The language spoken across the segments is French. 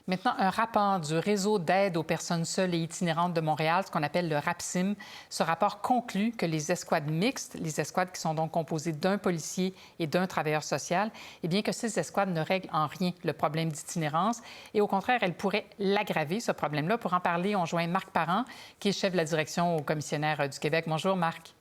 Maintenant, un rapport du Réseau d'aide aux personnes seules et itinérantes de Montréal, ce qu'on appelle le RAPSIM, ce rapport conclut que les escouades mixtes, les escouades qui sont donc composées d'un policier et d'un travailleur social, eh bien que ces escouades ne règlent en rien le problème d'itinérance et au contraire, elles pourraient l'aggraver, ce problème-là. Pour en parler, on joint Marc Parent, qui est chef de la direction au commissionnaire du Québec. Bonjour, Marc.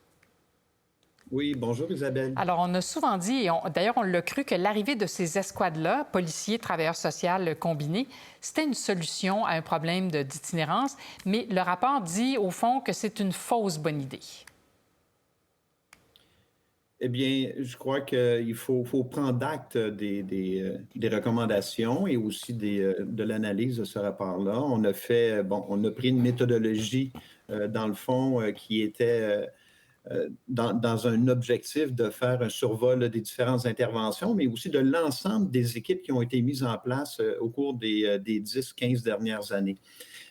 Oui, bonjour Isabelle. Alors, on a souvent dit, et d'ailleurs, on l'a cru, que l'arrivée de ces escouades-là, policiers, travailleurs sociaux combinés, c'était une solution à un problème d'itinérance, mais le rapport dit, au fond, que c'est une fausse bonne idée. Eh bien, je crois qu'il faut prendre acte des recommandations et aussi de l'analyse de ce rapport-là. On a fait, bon, on a pris une méthodologie, dans le fond, qui était dans un objectif de faire un survol là, des différentes interventions, mais aussi de l'ensemble des équipes qui ont été mises en place au cours des 10-15 dernières années.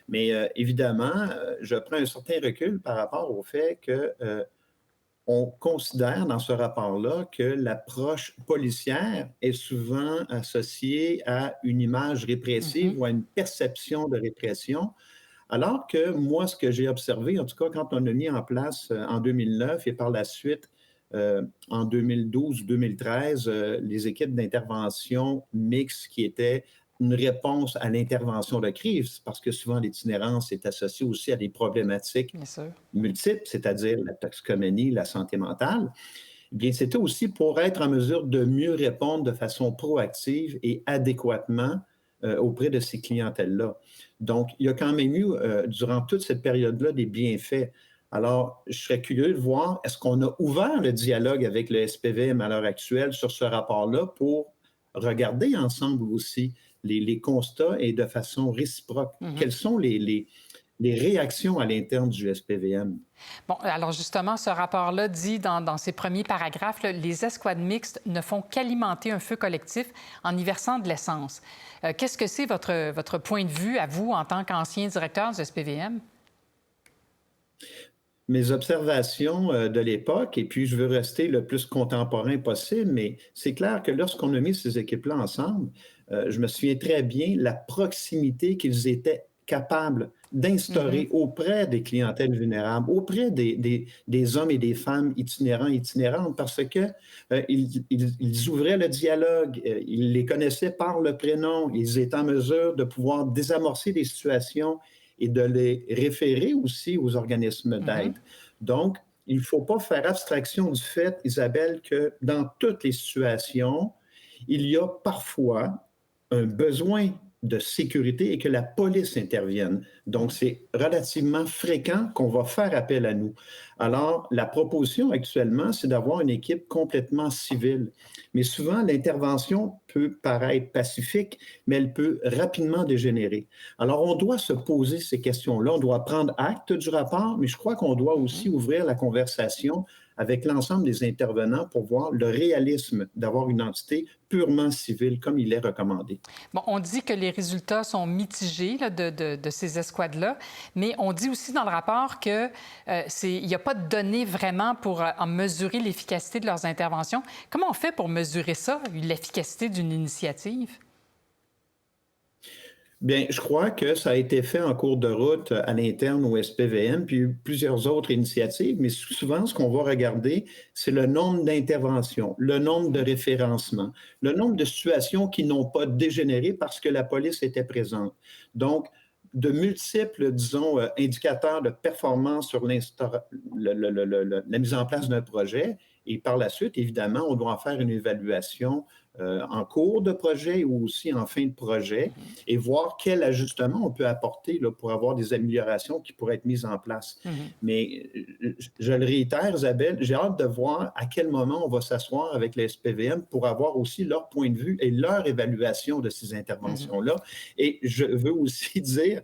Mais évidemment, je prends un certain recul par rapport au fait que on considère dans ce rapport-là que l'approche policière est souvent associée à une image répressive Mhm. ou à une perception de répression, alors que moi, ce que j'ai observé, en tout cas quand on a mis en place en 2009 et par la suite en 2012-2013, les équipes d'intervention mixtes qui étaient une réponse à l'intervention de crise, parce que souvent l'itinérance est associée aussi à des problématiques Bien sûr. multiples, c'est-à-dire la toxicomanie, la santé mentale, eh bien, c'était aussi pour être en mesure de mieux répondre de façon proactive et adéquatement auprès de ces clientèles-là. Donc, il y a quand même eu, durant toute cette période-là, des bienfaits. Alors, je serais curieux de voir, est-ce qu'on a ouvert le dialogue avec le SPVM à l'heure actuelle sur ce rapport-là pour regarder ensemble aussi les constats et de façon réciproque? Mhm. Quelles sont les réactions à l'interne du SPVM? Bon, alors justement, ce rapport-là dit dans ses premiers paragraphes, là, les escouades mixtes ne font qu'alimenter un feu collectif en y versant de l'essence. Qu'est-ce que c'est votre point de vue à vous en tant qu'ancien directeur du SPVM? Mes observations de l'époque, et puis je veux rester le plus contemporain possible, mais c'est clair que lorsqu'on a mis ces équipes-là ensemble, je me souviens très bien la proximité qu'ils étaient capables Mhm. d'instaurer auprès des clientèles vulnérables, auprès des hommes et des femmes itinérants et itinérantes, parce que ils ouvraient le dialogue, ils les connaissaient par le prénom, ils étaient en mesure de pouvoir désamorcer des situations et de les référer aussi aux organismes Mhm. d'aide. Donc, il ne faut pas faire abstraction du fait, Isabelle, que dans toutes les situations, il y a parfois un besoin de sécurité et que la police intervienne. Donc, c'est relativement fréquent qu'on va faire appel à nous. Alors, la proposition actuellement, c'est d'avoir une équipe complètement civile. Mais souvent, l'intervention peut paraître pacifique, mais elle peut rapidement dégénérer. Alors, on doit se poser ces questions-là. On doit prendre acte du rapport, mais je crois qu'on doit Mhm. aussi ouvrir la conversation avec l'ensemble des intervenants pour voir le réalisme d'avoir une entité purement civile comme il est recommandé. Bon, on dit que les résultats sont mitigés là, de ces escouades-là, mais on dit aussi dans le rapport qu'il n'y a pas de données vraiment pour en mesurer l'efficacité de leurs interventions. Comment on fait pour mesurer ça, l'efficacité d'une initiative? Bien, je crois que ça a été fait en cours de route à l'interne au SPVM, puis plusieurs autres initiatives, mais souvent, ce qu'on va regarder, c'est le nombre d'interventions, le nombre de référencements, le nombre de situations qui n'ont pas dégénéré parce que la police était présente. Donc, de multiples, disons, indicateurs de performance sur la mise en place d'un projet. Et par la suite, évidemment, on doit en faire une évaluation en cours de projet ou aussi en fin de projet Mhm. et voir quel ajustement on peut apporter là, pour avoir des améliorations qui pourraient être mises en place. Mhm. Mais je le réitère, Isabelle, j'ai hâte de voir à quel moment on va s'asseoir avec les SPVM pour avoir aussi leur point de vue et leur évaluation de ces Mhm. interventions-là. Et je veux aussi dire,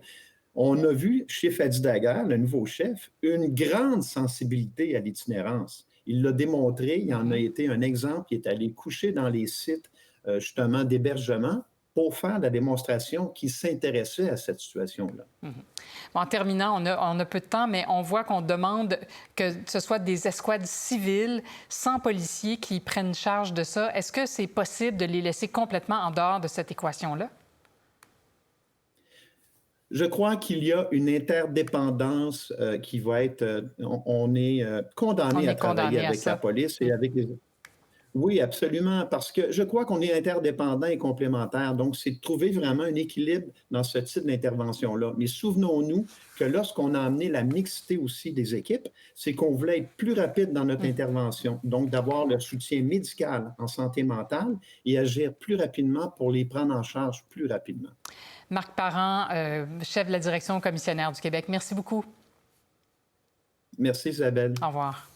on a vu chez Fadi Daguerre, le nouveau chef, une grande sensibilité à l'itinérance. Il l'a démontré, il en a Mhm. été un exemple, il est allé coucher dans les sites justement d'hébergement pour faire la démonstration qu'il s'intéressait à cette situation-là. Mhm. Bon, en terminant, on a peu de temps, mais on voit qu'on demande que ce soit des escouades civiles, sans policiers, qui prennent charge de ça. Est-ce que c'est possible de les laisser complètement en dehors de cette équation-là? Je crois qu'il y a une interdépendance qui va être... on est On condamné à est travailler condamné à avec la ça. police Mm. et avec les... Oui, absolument, parce que je crois qu'on est interdépendants et complémentaires. Donc, c'est de trouver vraiment un équilibre dans ce type d'intervention-là. Mais souvenons-nous que lorsqu'on a amené la mixité aussi des équipes, c'est qu'on voulait être plus rapide dans notre Mm. intervention. Donc, d'avoir le soutien médical en santé mentale et agir plus rapidement pour les prendre en charge plus rapidement. Marc Parent, chef de la direction commissionnaire du Québec, merci beaucoup. Merci, Isabelle. Au revoir.